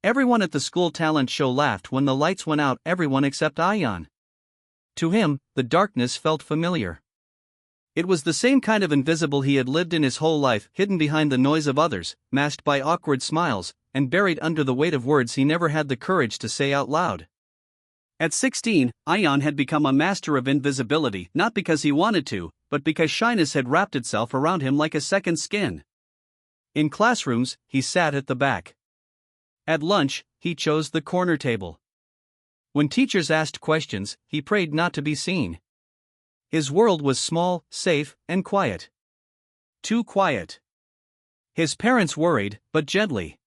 Everyone at the school talent show laughed when the lights went out, everyone except Ayaan. To him, the darkness felt familiar. It was the same kind of invisible he had lived in his whole life, hidden behind the noise of others, masked by awkward smiles, and buried under the weight of words he never had the courage to say out loud. At 16, Ayaan had become a master of invisibility, not because he wanted to, but because shyness had wrapped itself around him like a second skin. In classrooms, he sat at the back. At lunch, he chose the corner table. When teachers asked questions, he prayed not to be seen. His world was small, safe, and quiet. Too quiet. His parents worried, but gently.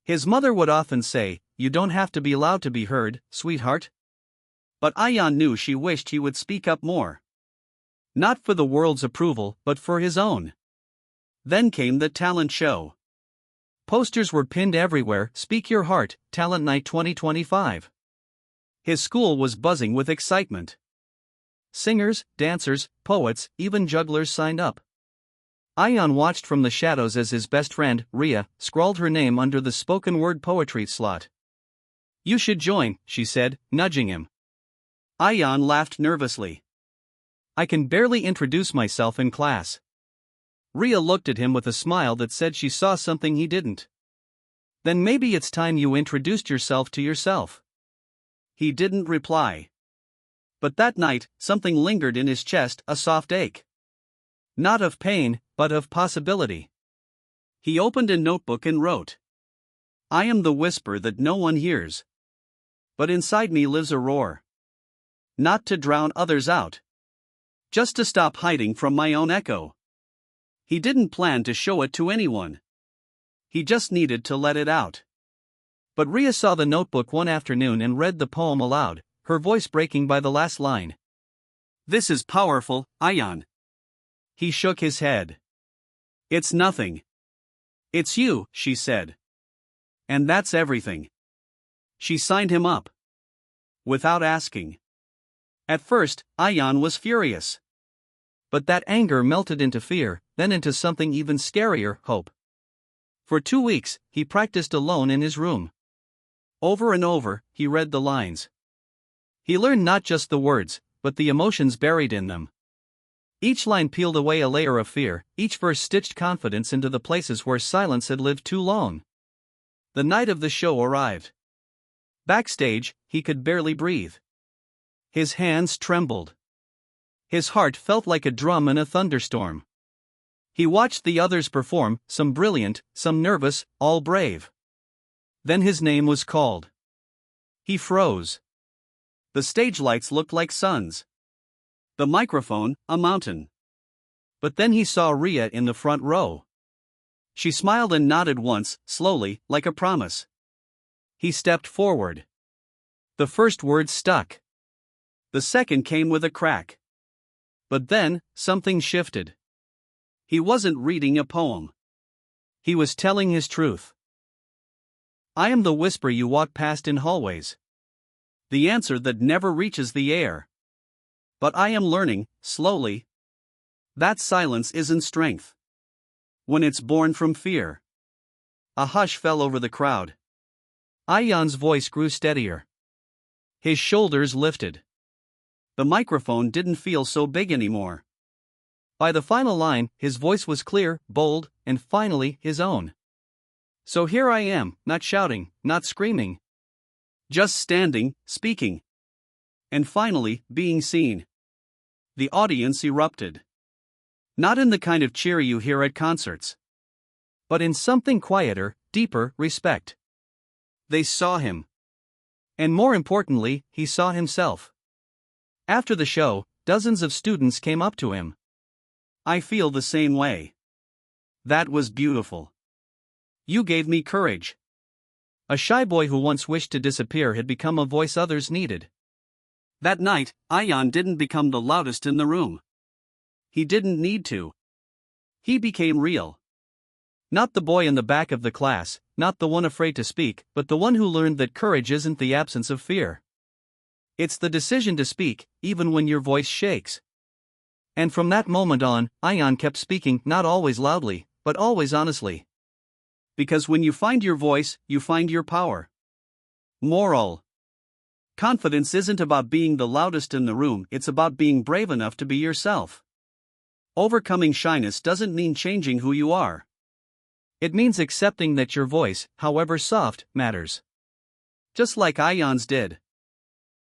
His mother would often say, "You don't have to be loud to be heard, sweetheart." But Ayaan knew she wished he would speak up more. Not for the world's approval, but for his own. Then came the talent show. Posters were pinned everywhere: "Speak Your Heart, Talent Night 2025. His school was buzzing with excitement. Singers, dancers, poets, even jugglers signed up. Ayaan watched from the shadows as his best friend, Ria, scrawled her name under the spoken word poetry slot. "You should join," she said, nudging him. Ayaan laughed nervously. "I can barely introduce myself in class." Ria looked at him with a smile that said she saw something he didn't. "Then maybe it's time you introduced yourself to yourself." He didn't reply. But that night, something lingered in his chest, a soft ache. Not of pain, but of possibility. He opened a notebook and wrote, "I am the whisper that no one hears. But inside me lives a roar. Not to drown others out. Just to stop hiding from my own echo." He didn't plan to show it to anyone. He just needed to let it out. But Ria saw the notebook one afternoon and read the poem aloud, her voice breaking by the last line. "This is powerful, Ayaan." He shook his head. "It's nothing. It's you," she said. "And that's everything." She signed him up. Without asking. At first, Ayaan was furious. But that anger melted into fear, then into something even scarier, hope. For 2 weeks, he practiced alone in his room. Over and over, he read the lines. He learned not just the words, but the emotions buried in them. Each line peeled away a layer of fear, each verse stitched confidence into the places where silence had lived too long. The night of the show arrived. Backstage, he could barely breathe. His hands trembled. His heart felt like a drum in a thunderstorm. He watched the others perform, some brilliant, some nervous, all brave. Then his name was called. He froze. The stage lights looked like suns. The microphone, a mountain. But then he saw Ria in the front row. She smiled and nodded once, slowly, like a promise. He stepped forward. The first word stuck. The second came with a crack. But then, something shifted. He wasn't reading a poem. He was telling his truth. "I am the whisper you walk past in hallways. The answer that never reaches the air. But I am learning, slowly. That silence isn't strength. When it's born from fear." A hush fell over the crowd. Ayaan's voice grew steadier. His shoulders lifted. The microphone didn't feel so big anymore. By the final line, his voice was clear, bold, and finally his own. "So here I am, not shouting, not screaming. Just standing, speaking. And finally, being seen." The audience erupted. Not in the kind of cheer you hear at concerts. But in something quieter, deeper, respect. They saw him. And more importantly, he saw himself. After the show, dozens of students came up to him. "I feel the same way. That was beautiful. You gave me courage." A shy boy who once wished to disappear had become a voice others needed. That night, Ayaan didn't become the loudest in the room. He didn't need to. He became real. Not the boy in the back of the class, not the one afraid to speak, but the one who learned that courage isn't the absence of fear. It's the decision to speak, even when your voice shakes. And from that moment on, Ayaan kept speaking, not always loudly, but always honestly. Because when you find your voice, you find your power. Moral: confidence isn't about being the loudest in the room, it's about being brave enough to be yourself. Overcoming shyness doesn't mean changing who you are. It means accepting that your voice, however soft, matters. Just like Ayaan's did.